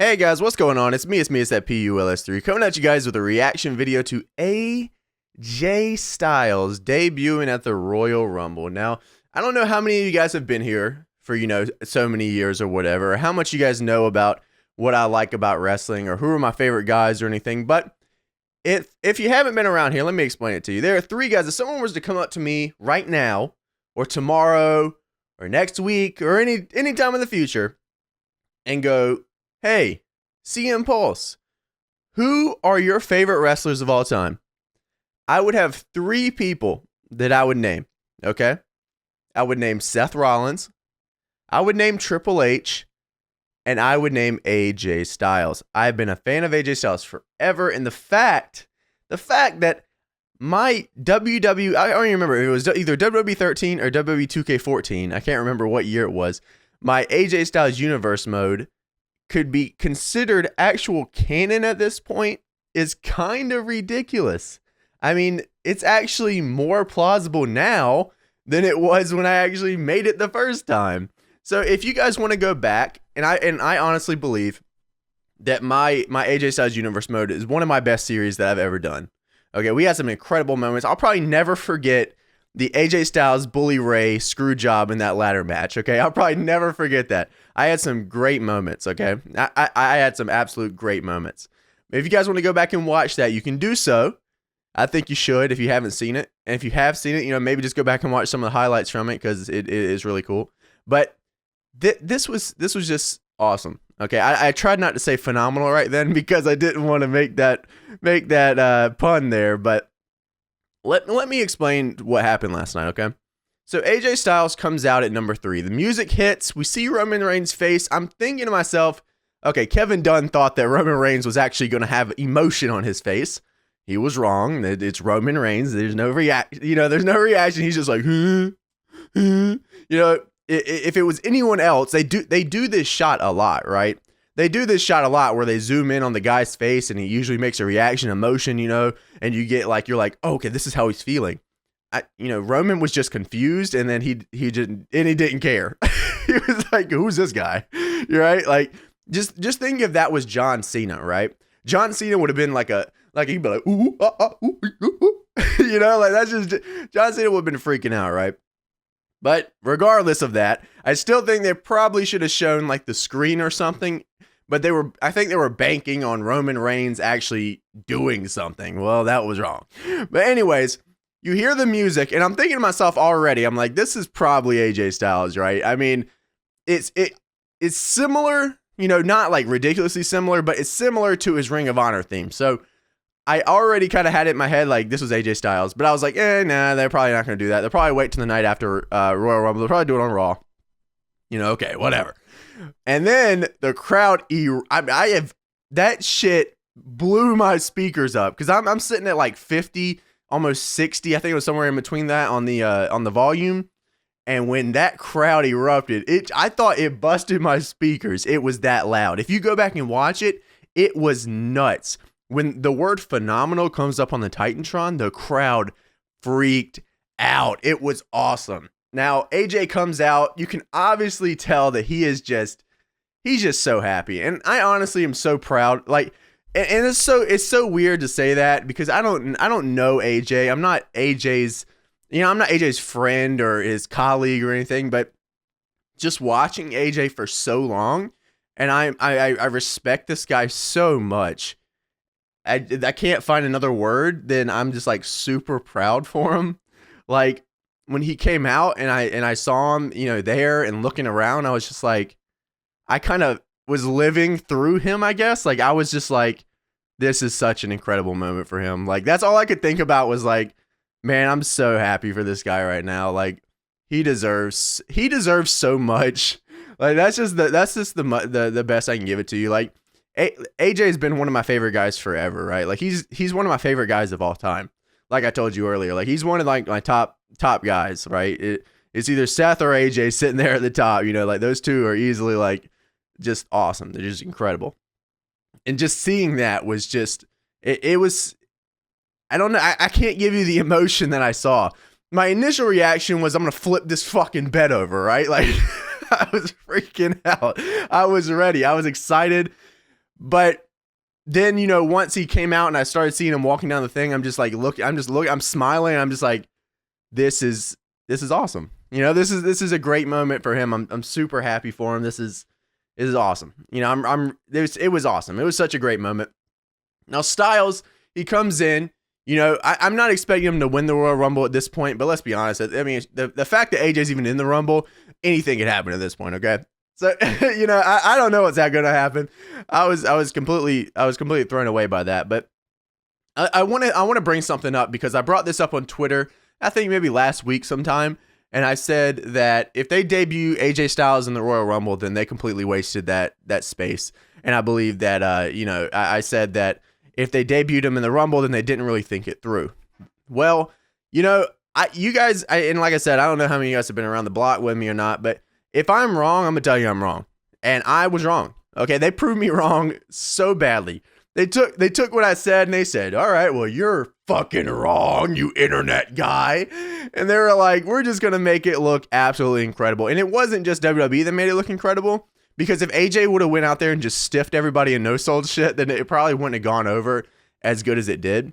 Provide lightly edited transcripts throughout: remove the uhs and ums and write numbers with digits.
Hey guys, what's going on? It's me, it's that PULS3 coming at you guys with a reaction video to AJ Styles debuting at the Royal Rumble. Now, I don't know how many of you guys have been here for, so many years or whatever, or how much you guys know about what I like about wrestling or who are my favorite guys or anything, but if you haven't been around here, let me explain it to you. There are three guys. If someone was to come up to me right now or tomorrow or next week or any time in the future and go, hey, CM Pulse, who are your favorite wrestlers of all time? I would have three people that I would name, okay? I would name Seth Rollins, I would name Triple H, and I would name AJ Styles. I've been a fan of AJ Styles forever, and the fact that my I don't even remember, it was either WWE 13 or WWE 2K14, I can't remember what year it was, my AJ Styles Universe mode could be considered actual canon at this point is kind of ridiculous. I mean, it's actually more plausible now than it was when I actually made it the first time. So if you guys want to go back, and I honestly believe that my AJ Styles Universe mode is one of my best series that I've ever done. Okay, we had some incredible moments. I'll probably never forget the AJ Styles Bully Ray screw job in that ladder match. Okay, I'll probably never forget that. I had some great moments. Okay, I had some absolute great moments. If you guys want to go back and watch that, you can do so. I think you should if you haven't seen it. And if you have seen it, maybe just go back and watch some of the highlights from it because it is really cool. But this was just awesome. Okay, I tried not to say phenomenal right then because I didn't want to make that pun there. But let me explain what happened last night. Okay, so AJ Styles comes out at number 3. The music hits. We see Roman Reigns' face. I'm thinking to myself, okay, Kevin Dunn thought that Roman Reigns was actually going to have emotion on his face. He was wrong. It's Roman Reigns. There's no there's no reaction. He's just like, if it was anyone else, they do this shot a lot, right? They do this shot a lot where they zoom in on the guy's face and he usually makes a reaction, emotion, and you get like, you're like, oh, okay, this is how he's feeling. Roman was just confused and then he didn't care. He was like, who's this guy? You're right. Like, just think if that was John Cena, right? John Cena would have been like he'd be like, ooh, ooh, ooh. That's just, John Cena would have been freaking out, right? But regardless of that, I still think they probably should have shown like the screen or something. But I think they were banking on Roman Reigns actually doing something. Well, that was wrong. But anyways, you hear the music, and I'm thinking to myself already, I'm like, this is probably AJ Styles, right? I mean, it's similar, not like ridiculously similar, but it's similar to his Ring of Honor theme. So I already kind of had it in my head like this was AJ Styles, but I was like, nah, they're probably not going to do that. They'll probably wait till the night after Royal Rumble. They'll probably do it on Raw. Okay, whatever. And then the crowd, that shit blew my speakers up because I'm sitting at like 50, almost 60. I think it was somewhere in between that on the volume. And when that crowd erupted, I thought it busted my speakers. It was that loud. If you go back and watch it, it was nuts. When the word phenomenal comes up on the Titantron, the crowd freaked out. It was awesome. Now, AJ comes out. You can obviously tell that he's just so happy. And I honestly am so proud. Like, and it's so weird to say that because I don't know AJ. I'm not AJ's, I'm not AJ's friend or his colleague or anything, but just watching AJ for so long, and I respect this guy so much. I can't find another word than I'm just like super proud for him. Like when he came out and I saw him, there and looking around, I was just like, I kind of was living through him, I guess. Like I was just like, this is such an incredible moment for him. Like that's all I could think about was like, man, I'm so happy for this guy right now. Like he deserves so much. Like that's just the best I can give it to you. Like AJ has been one of my favorite guys forever, right? Like he's one of my favorite guys of all time. Like I told you earlier, like he's one of like my top guys, right? It's either Seth or AJ sitting there at the top, like those two are easily like just awesome. They're just incredible. And just seeing that was just, it was, I don't know. I can't give you the emotion that I saw. My initial reaction was I'm going to flip this fucking bed over, right? Like I was freaking out. I was ready. I was excited. But then, once he came out and I started seeing him walking down the thing, I'm just like, I'm smiling. I'm just like, this is awesome. This is a great moment for him. I'm super happy for him. This is awesome. It was awesome. It was such a great moment. Now Styles, he comes in, I'm not expecting him to win the Royal Rumble at this point, but let's be honest. I mean, the fact that AJ's even in the Rumble, anything could happen at this point. Okay. So, I don't know what's going to happen. I was completely thrown away by that, but I want to bring something up because I brought this up on Twitter, I think maybe last week sometime. And I said that if they debut AJ Styles in the Royal Rumble, then they completely wasted that space. And I believe that, I said that if they debuted him in the Rumble, then they didn't really think it through. Well, you guys, and like I said, I don't know how many of you guys have been around the block with me or not, but if I'm wrong, I'm going to tell you I'm wrong. And I was wrong. Okay, they proved me wrong so badly. They took what I said and they said, all right, well, you're fucking wrong, you internet guy. And they were like, we're just going to make it look absolutely incredible. And it wasn't just WWE that made it look incredible. Because if AJ would have went out there and just stiffed everybody and no-sold shit, then it probably wouldn't have gone over as good as it did.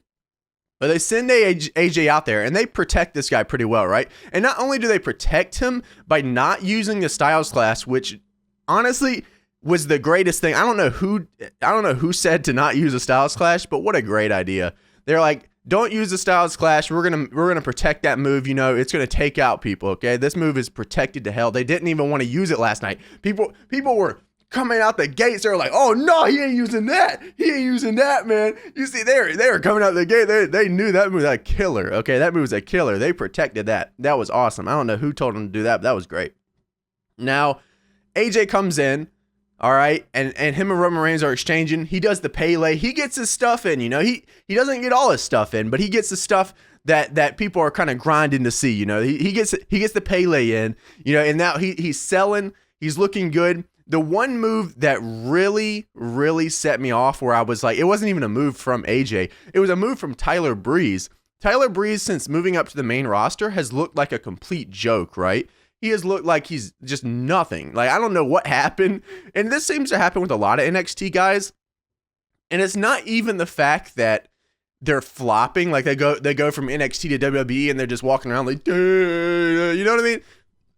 But they send AJ out there and they protect this guy pretty well, right? And not only do they protect him by not using the Styles Clash, which honestly was the greatest thing. I don't know who said to not use a Styles Clash, but what a great idea. They're like, don't use the Styles Clash. We're gonna protect that move. It's gonna take out people. Okay, this move is protected to hell. They didn't even want to use it last night. People were coming out the gates. They're like, oh no, he ain't using that. He ain't using that, man. You see, they were coming out the gate. They knew that move was a killer. Okay, that move was a killer. They protected that. That was awesome. I don't know who told them to do that, but that was great. Now, AJ comes in. All right, and him and Roman Reigns are exchanging. He does the Pele. He gets his stuff in. He doesn't get all his stuff in, but he gets the stuff that people are kind of grinding to see. He gets the Pele in. And now he's selling. He's looking good. The one move that really, really set me off, where I was like, it wasn't even a move from AJ. It was a move from Tyler Breeze. Tyler Breeze, since moving up to the main roster, has looked like a complete joke, right? He has looked like he's just nothing. Like, I don't know what happened. And this seems to happen with a lot of NXT guys. And it's not even the fact that they're flopping. Like, they go from NXT to WWE and they're just walking around like, you know what I mean?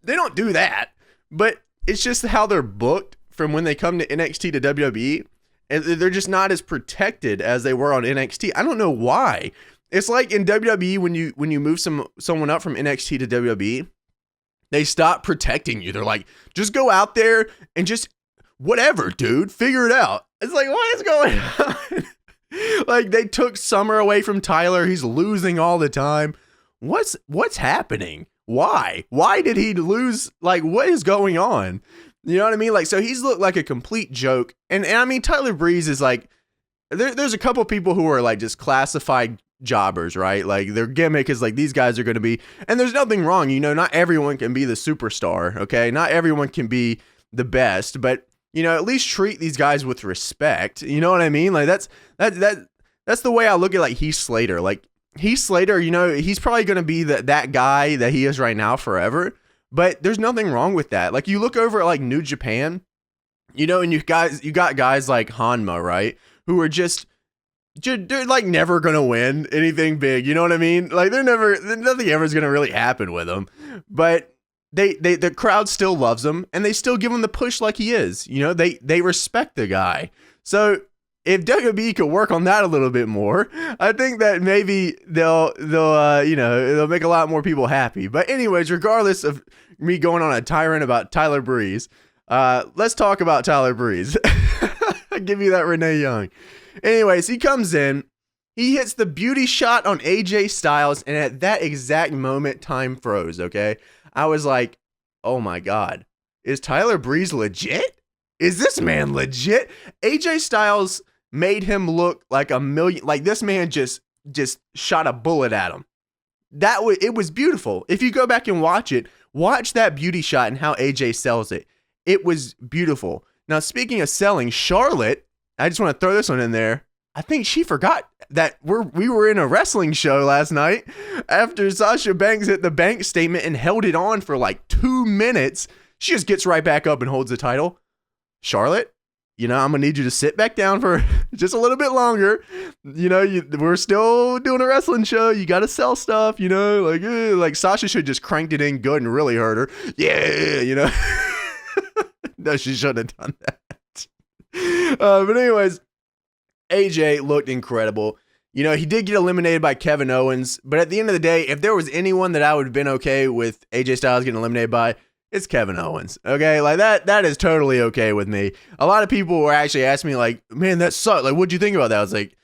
They don't do that. But it's just how they're booked from when they come to NXT to WWE. And they're just not as protected as they were on NXT. I don't know why. It's like in WWE when you move someone up from NXT to WWE, they stop protecting you. They're like, just go out there and just whatever, dude, figure it out. It's like, what is going on? Like, they took Summer away from Tyler. He's losing all the time. What's happening? Why did he lose? Like, what is going on? You know what I mean? Like, so he's looked like a complete joke. And I mean, Tyler Breeze is like, there's a couple people who are like just classified jobbers, right? Like, their gimmick is like, these guys are going to be, and there's nothing wrong. Not everyone can be the superstar. Okay. Not everyone can be the best, but at least treat these guys with respect. You know what I mean? Like, that's the way I look at like Heath Slater. Like, Heath Slater, he's probably going to be that guy that he is right now forever, but there's nothing wrong with that. Like, you look over at like New Japan, and you got guys like Hanma, right? Who are they're like never gonna win anything big, you know what I mean? Like, nothing ever is gonna really happen with them, but the crowd still loves him and they still give him the push like he is. They respect the guy. So if WWE could work on that a little bit more, I think that maybe they'll make a lot more people happy. But anyways, regardless of me going on a tyrant about Tyler Breeze, let's talk about Tyler Breeze. I'll give you that Renee Young. Anyways, he comes in, he hits the beauty shot on AJ Styles, and at that exact moment, time froze, okay? I was like, oh my God, is Tyler Breeze legit? Is this man legit? AJ Styles made him look like this man just shot a bullet at him. It was beautiful. If you go back and watch that beauty shot and how AJ sells it. It was beautiful. Now, speaking of selling, Charlotte, I just want to throw this one in there. I think she forgot that we were in a wrestling show last night after Sasha Banks hit the bank statement and held it on for like 2 minutes. She just gets right back up and holds the title. Charlotte, you know, I'm gonna need you to sit back down for just a little bit longer. You know, we're still doing a wrestling show. You got to sell stuff, you know, like Sasha should just cranked it in good and really hurt her. Yeah, you know. No, she shouldn't have done that. But anyways, AJ looked incredible. You know, he did get eliminated by Kevin Owens, but at the end of the day, if there was anyone that I would have been okay with AJ Styles getting eliminated by, it's Kevin Owens. Okay, like that is totally okay with me. A lot of people were actually asking me like, man, that sucked. Like, what'd you think about that? I was like,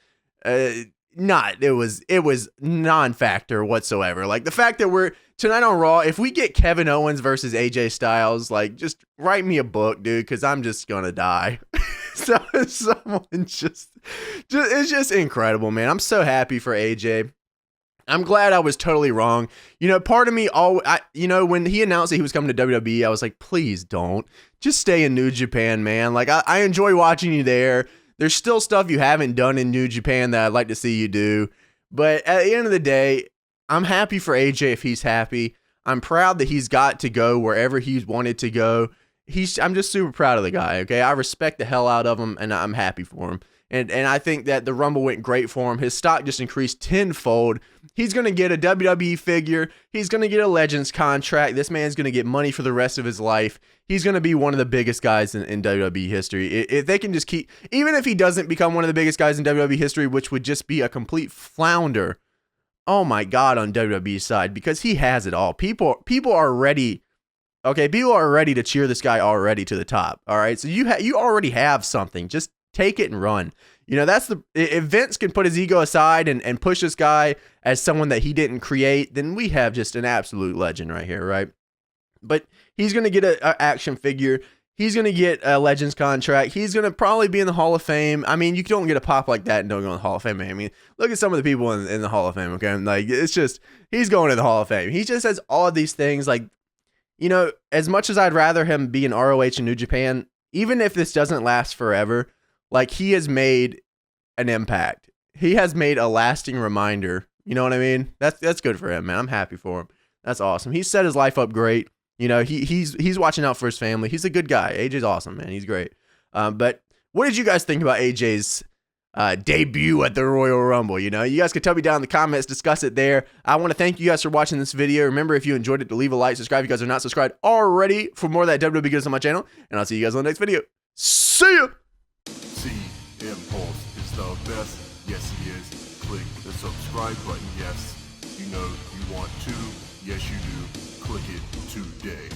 it was non-factor whatsoever. Like the fact that we're tonight on Raw, if we get Kevin Owens versus AJ Styles, like just write me a book, dude, because I'm just gonna die. So someone just it's just incredible, man. I'm so happy for AJ. I'm glad I was totally wrong. You know, part of me, when he announced that he was coming to WWE, I was like, please don't. Just stay in New Japan, man. Like, I enjoy watching you there. There's still stuff you haven't done in New Japan that I'd like to see you do. But at the end of the day, I'm happy for AJ if he's happy. I'm proud that he's got to go wherever he's wanted to go. I'm just super proud of the guy, okay? I respect the hell out of him, and I'm happy for him. And I think that the Rumble went great for him. His stock just increased tenfold. He's going to get a WWE figure. He's going to get a Legends contract. This man's going to get money for the rest of his life. He's going to be one of the biggest guys in WWE history. If they can just keep, even if he doesn't become one of the biggest guys in WWE history, which would just be a complete flounder, oh my God, on WWE's side, because he has it all. People are ready. Okay, people are ready to cheer this guy already to the top. All right, so you already have something. Just take it and run. You know, if Vince can put his ego aside and push this guy as someone that he didn't create, then we have just an absolute legend right here, right? But he's going to get an action figure. He's going to get a Legends contract. He's going to probably be in the Hall of Fame. I mean, you don't get a pop like that and don't go in the Hall of Fame. I mean, look at some of the people in the Hall of Fame, okay? Like, it's just, he's going to the Hall of Fame. He just has all of these things. Like, you know, as much as I'd rather him be in ROH and New Japan, even if this doesn't last forever, like, he has made an impact. He has made a lasting reminder. You know what I mean? That's good for him, man. I'm happy for him. That's awesome. He set his life up great. You know, he's watching out for his family. He's a good guy. AJ's awesome, man. He's great. But what did you guys think about AJ's debut at the Royal Rumble? You know, you guys can tell me down in the comments, discuss it there. I want to thank you guys for watching this video. Remember, if you enjoyed it, to leave a like, subscribe if you guys are not subscribed already for more of that WWE goodness on my channel. And I'll see you guys on the next video. See ya! CM Pulse is the best. Yes, he is. Click the subscribe button. Yes, you know you want to. Yes, you do. Click it today.